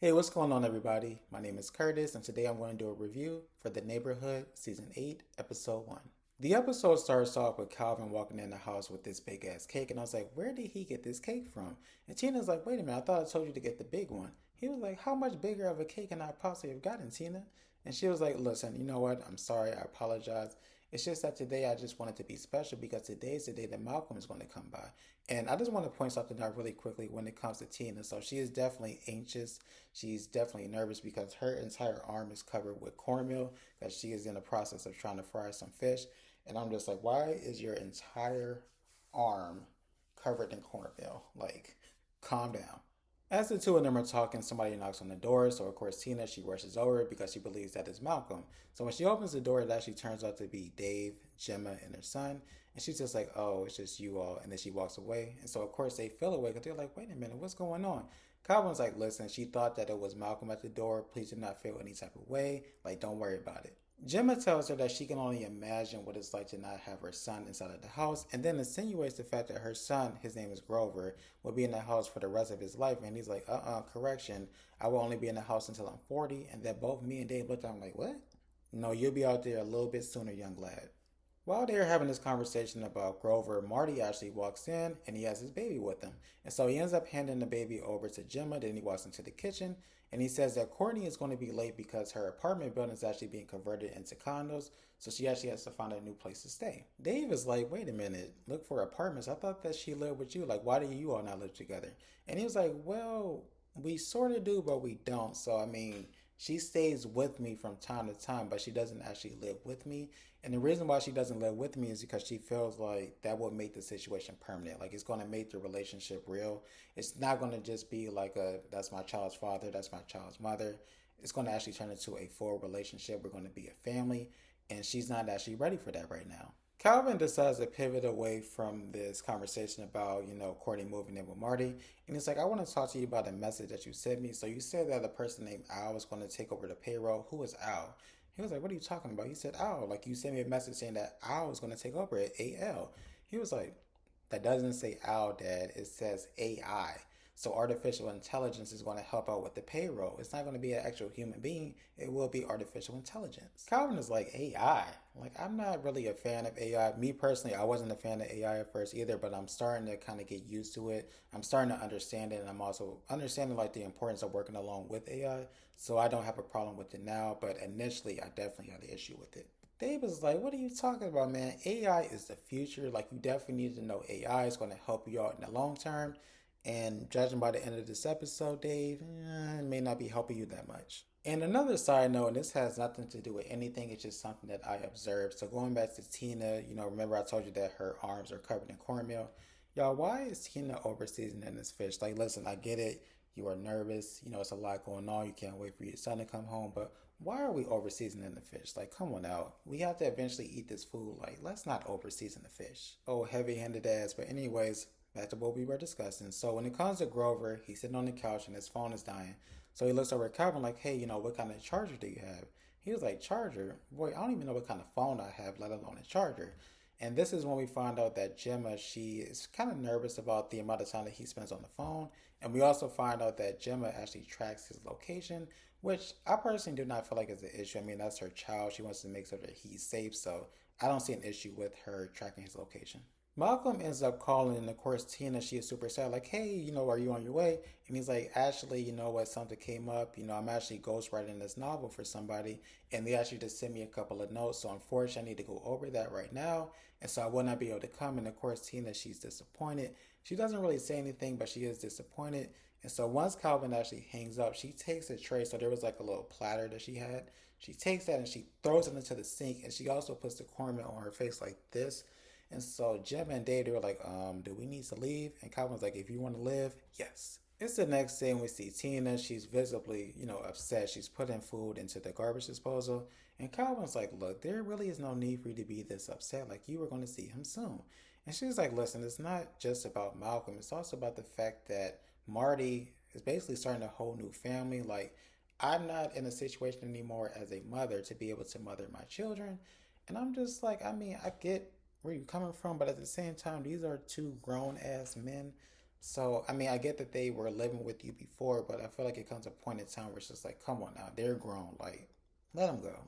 Hey, what's going on, everybody? My name is Curtis, and today I'm going to do a review for The Neighborhood, Season 8, Episode 1. The episode starts off with Calvin walking in the house with this big ass cake, and I was like, where did he get this cake from? And Tina's like, wait a minute, I thought I told you to get the big one. He was like, how much bigger of a cake can I possibly have gotten, Tina? And she was like, listen, you know what? I'm sorry, I apologize. It's just that today I just wanted to be special because today is the day that Malcolm is going to come by. And I just want to point something out really quickly when it comes to Tina. So she is definitely anxious. She's definitely nervous because her entire arm is covered with cornmeal that she is in the process of trying to fry some fish. And I'm just like, why is your entire arm covered in cornmeal? Like, calm down. As the two of them are talking, somebody knocks on the door. So, of course, Tina, she rushes over because she believes that it's Malcolm. So, when she opens the door, it actually turns out to be Dave, Gemma, and their son. And she's just like, oh, it's just you all. And then she walks away. And so, of course, they feel away because they're like, wait a minute, what's going on? Calvin's like, listen, she thought that it was Malcolm at the door. Please do not feel any type of way. Like, don't worry about it. Gemma tells her that she can only imagine what it's like to not have her son inside of the house, and then insinuates the fact that her son, his name is Grover, will be in the house for the rest of his life. And he's like, correction, I will only be in the house until I'm 40. And then both me and Dave looked at him like, what? No, you'll be out there a little bit sooner, young lad. While they're having this conversation about Grover, Marty actually walks in and he has his baby with him. And so he ends up handing the baby over to Gemma. Then he walks into the kitchen and he says that Courtney is going to be late because her apartment building is actually being converted into condos. So she actually has to find a new place to stay. Dave is like, wait a minute, look for apartments. I thought that she lived with you. Like, why do you all not live together? And he was like, well, we sort of do, but we don't. So, I mean, she stays with me from time to time, but she doesn't actually live with me. And the reason why she doesn't live with me is because she feels like that will make the situation permanent. Like it's going to make the relationship real. It's not going to just be like a that's my child's father, that's my child's mother. It's going to actually turn into a full relationship. We're going to be a family. And she's not actually ready for that right now. Calvin decides to pivot away from this conversation about, Courtney moving in with Marty. And he's like, I want to talk to you about a message that you sent me. So you said that a person named Al was going to take over the payroll. Who is Al? He was like, what are you talking about? He said, Al, like you sent me a message saying that Al was going to take over at AL. He was like, that doesn't say Al, Dad. It says AI. So artificial intelligence is going to help out with the payroll. It's not going to be an actual human being. It will be artificial intelligence. Calvin is like AI. Like I'm not really a fan of AI. Me personally, I wasn't a fan of AI at first either, but I'm starting to kind of get used to it. I'm starting to understand it, and I'm also understanding like the importance of working along with AI. So I don't have a problem with it now, but initially I definitely had an issue with it. Dave was like, what are you talking about, man? AI is the future. Like, you definitely need to know AI is going to help you out in the long term. And judging by the end of this episode, Dave, it may not be helping you that much. And another side note, and this has nothing to do with anything, it's just something that I observed. So going back to Tina, remember I told you that her arms are covered in cornmeal. Y'all, why is Tina over seasoning this fish? Like, listen, I get it. You are nervous. It's a lot going on. You can't wait for your son to come home. But why are we over seasoning the fish? Like, come on out. We have to eventually eat this food. Like, let's not over season the fish. Oh, heavy handed ass. But, anyways, back to what we were discussing. So when it comes to Grover, he's sitting on the couch and his phone is dying. So he looks over at Calvin like, hey, what kind of charger do you have? He was like, charger? Boy, I don't even know what kind of phone I have, let alone a charger. And this is when we find out that Gemma, she is kind of nervous about the amount of time that he spends on the phone. And we also find out that Gemma actually tracks his location, which I personally do not feel like is an issue. I mean, that's her child. She wants to make sure that he's safe. So I don't see an issue with her tracking his location. Malcolm ends up calling, and of course, Tina, she is super sad, like, hey, are you on your way? And he's like, actually, you know what, something came up. I'm actually ghostwriting this novel for somebody, and they actually just sent me a couple of notes. So, unfortunately, I need to go over that right now. And so, I will not be able to come. And of course, Tina, she's disappointed. She doesn't really say anything, but she is disappointed. And so, once Calvin actually hangs up, she takes a tray. So, there was like a little platter that she had. She takes that and she throws it into the sink, and she also puts the cornmeal on her face like this. And so Jim and Dave, they were like, do we need to leave? And Calvin's like, if you want to live, yes. It's the next day and we see Tina. She's visibly, upset. She's putting food into the garbage disposal. And Calvin's like, look, there really is no need for you to be this upset. Like, you were going to see him soon. And she's like, listen, it's not just about Malcolm. It's also about the fact that Marty is basically starting a whole new family. Like, I'm not in a situation anymore as a mother to be able to mother my children. And I'm just like, I mean, I get where you're coming from, but at the same time, these are two grown ass men. So, I mean, I get that they were living with you before, but I feel like it comes a point in time where it's just like, come on now, they're grown. Like, let them go.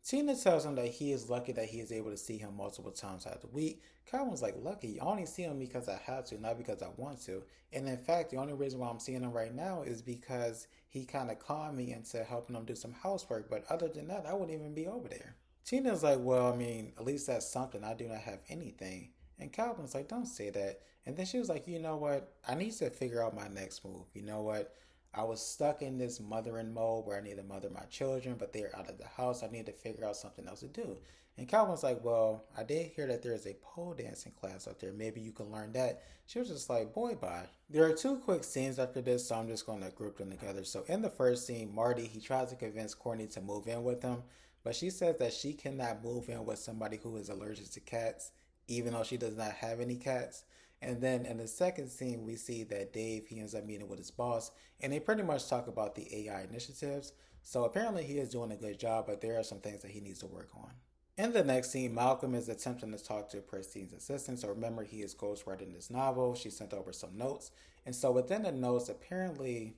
Tina tells him that he is lucky that he is able to see him multiple times out of the week. Calvin's like, lucky, I only see him because I have to, not because I want to. And in fact, the only reason why I'm seeing him right now is because he kind of conned me into helping him do some housework. But other than that, I wouldn't even be over there. Tina's like, well, I mean, at least that's something. I do not have anything. And Calvin's like, don't say that. And then she was like, you know what? I need to figure out my next move. You know what? I was stuck in this mothering mode where I need to mother my children, but they're out of the house. I need to figure out something else to do. And Calvin's like, well, I did hear that there's a pole dancing class up there. Maybe you can learn that. She was just like, boy, bye. There are two quick scenes after this, so I'm just going to group them together. So in the first scene, Marty, he tries to convince Courtney to move in with him, but she says that she cannot move in with somebody who is allergic to cats, even though she does not have any cats. And then in the second scene, we see that Dave, he ends up meeting with his boss, and they pretty much talk about the AI initiatives. So apparently he is doing a good job, but there are some things that he needs to work on. In the next scene, Malcolm is attempting to talk to Prestine's assistant. So remember, he is ghostwriting this novel. She sent over some notes. And so within the notes, apparently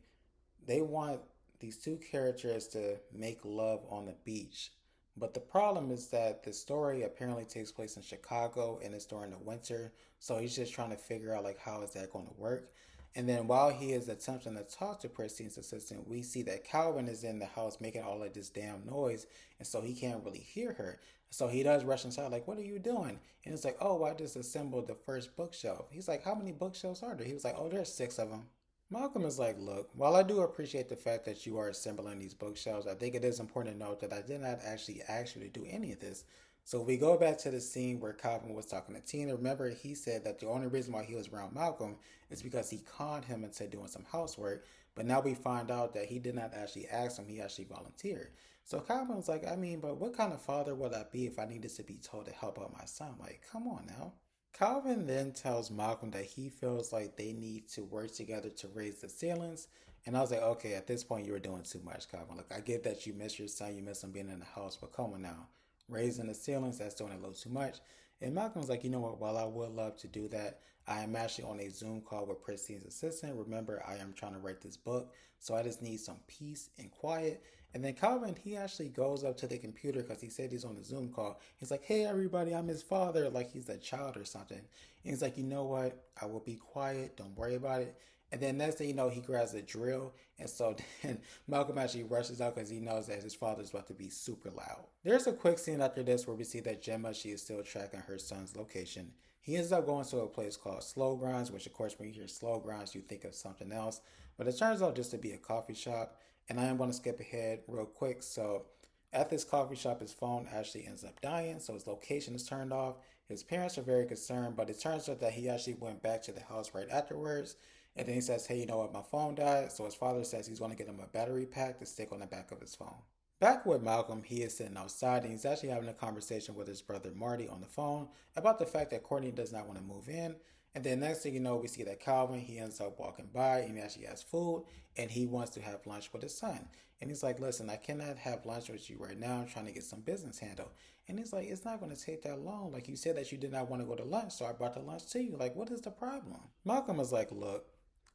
they want these two characters to make love on the beach. But the problem is that the story apparently takes place in Chicago and it's during the winter. So he's just trying to figure out like how is that going to work. And then while he is attempting to talk to Prestine's assistant, we see that Calvin is in the house making all of this damn noise, and so he can't really hear her. So he does rush inside, like, "What are you doing?" And it's like, "Oh, I just assembled the first bookshelf." He's like, "How many bookshelves are there?" He was like, "Oh, there's six of them." Malcolm is like, look, while I do appreciate the fact that you are assembling these bookshelves, I think it is important to note that I did not actually ask you to do any of this. So if we go back to the scene where Calvin was talking to Tina, remember he said that the only reason why he was around Malcolm is because he conned him into doing some housework. But now we find out that he did not actually ask him, he actually volunteered. So Calvin was like, I mean, but what kind of father would I be if I needed to be told to help out my son? Like, come on now. Calvin then tells Malcolm that he feels like they need to work together to raise the ceilings. And I was like, okay, at this point, you were doing too much, Calvin. Look, I get that you miss your son, you miss him being in the house, but come on now. Raising the ceilings, that's doing a little too much. And Malcolm's like, you know what, while I would love to do that, I am actually on a Zoom call with Pristine's assistant. Remember, I am trying to write this book, so I just need some peace and quiet. And then Calvin, he actually goes up to the computer because he said he's on a Zoom call. He's like, hey, everybody, I'm his father, like he's a child or something. And he's like, you know what? I will be quiet. Don't worry about it. And then next thing you know, he grabs a drill. And so then Malcolm actually rushes out because he knows that his father's about to be super loud. There's a quick scene after this where we see that Gemma, she is still tracking her son's location. He ends up going to a place called Slow Grinds, which of course when you hear Slow Grinds, you think of something else. But it turns out just to be a coffee shop. And I am going to skip ahead real quick. So at this coffee shop, his phone actually ends up dying. So his location is turned off. His parents are very concerned, but it turns out that he actually went back to the house right afterwards. And then he says, hey, you know what? My phone died. So his father says he's going to get him a battery pack to stick on the back of his phone. Back with Malcolm, he is sitting outside and he's actually having a conversation with his brother Marty on the phone about the fact that Courtney does not want to move in. And then next thing you know, we see that Calvin, he ends up walking by and he actually has food and he wants to have lunch with his son. And he's like, listen, I cannot have lunch with you right now. I'm trying to get some business handled. And he's like, it's not going to take that long. Like you said that you did not want to go to lunch, so I brought the lunch to you. Like, what is the problem? Malcolm is like, look,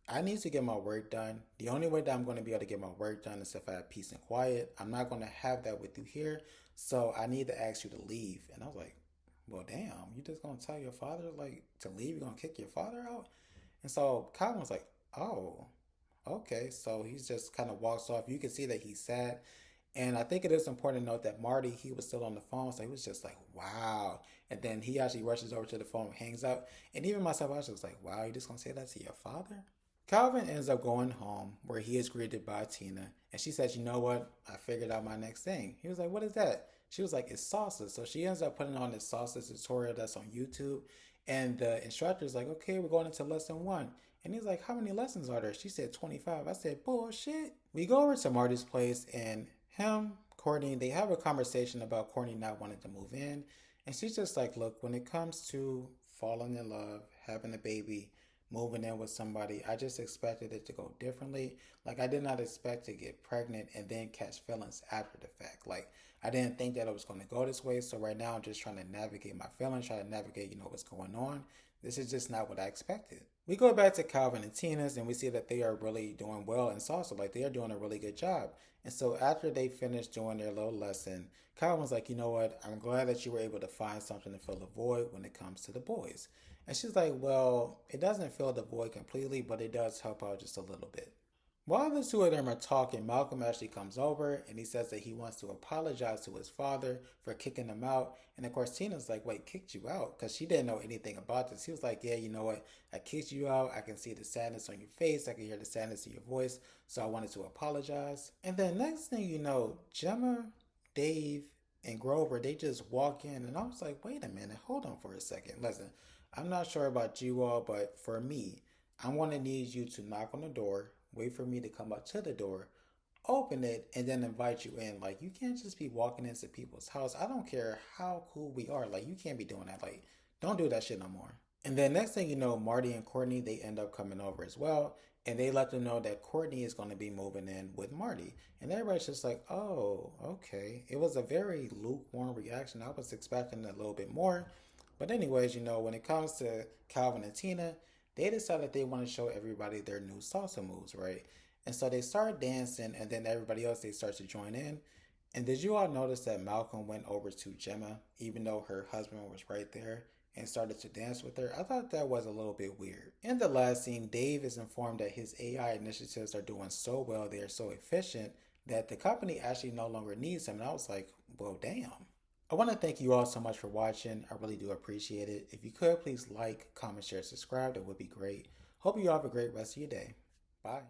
I need to get my work done. The only way that I'm going to be able to get my work done is if I have peace and quiet. I'm not going to have that with you here. So I need to ask you to leave. And I was like, well, damn, you just going to tell your father like to leave? You're going to kick your father out? And so Calvin was like, oh, okay. So he's just kind of walks off. You can see that he's sad. And I think it is important to note that Marty, he was still on the phone. So he was just like, wow. And then he actually rushes over to the phone, hangs up. And even myself, I was just like, wow, you just going to say that to your father? Calvin ends up going home where he is greeted by Tina. And she says, you know what? I figured out my next thing. He was like, what is that? She was like, it's salsa. So she ends up putting on this salsa tutorial that's on YouTube. And the instructor's like, okay, we're going into lesson one. And he's like, how many lessons are there? She said 25. I said, bullshit. We go over to Marty's place and him, Courtney, they have a conversation about Courtney not wanting to move in. And she's just like, look, when it comes to falling in love, having a baby, moving in with somebody, I just expected it to go differently. Like, I did not expect to get pregnant and then catch feelings after the fact. Like, I didn't think that it was going to go this way. So right now I'm just trying to navigate my feelings, try to navigate, what's going on. This is just not what I expected. We go back to Calvin and Tina's and we see that they are really doing well in salsa. Like they are doing a really good job. And so after they finish doing their little lesson, Calvin's like, you know what? I'm glad that you were able to find something to fill the void when it comes to the boys. And she's like, well, it doesn't fill the void completely, but it does help out just a little bit. While the two of them are talking, Malcolm actually comes over and he says that he wants to apologize to his father for kicking him out. And of course, Tina's like, wait, kicked you out? Because she didn't know anything about this. He was like, yeah, you know what? I kicked you out. I can see the sadness on your face. I can hear the sadness in your voice. So I wanted to apologize. And then next thing you know, Gemma, Dave, and Grover, they just walk in. And I was like, wait a minute. Hold on for a second. Listen, I'm not sure about you all, but for me, I'm going to need you to knock on the door, wait for me to come up to the door, open it, and then invite you in. Like, you can't just be walking into people's house. I don't care how cool we are. Like, you can't be doing that. Like, don't do that shit no more. And then next thing you know, Marty and Courtney, they end up coming over as well. And they let them know that Courtney is going to be moving in with Marty. And everybody's just like, oh, okay. It was a very lukewarm reaction. I was expecting a little bit more. But anyways, when it comes to Calvin and Tina, they decided they want to show everybody their new salsa moves, right? And so they start dancing, and then everybody else they start to join in. And did you all notice that Malcolm went over to Gemma, even though her husband was right there, and started to dance with her? I thought that was a little bit weird. In the last scene, Dave is informed that his AI initiatives are doing so well, they are so efficient, that the company actually no longer needs him. And I was like, well, damn. I want to thank you all so much for watching. I really do appreciate it. If you could, please like, comment, share, subscribe. That would be great. Hope you all have a great rest of your day. Bye.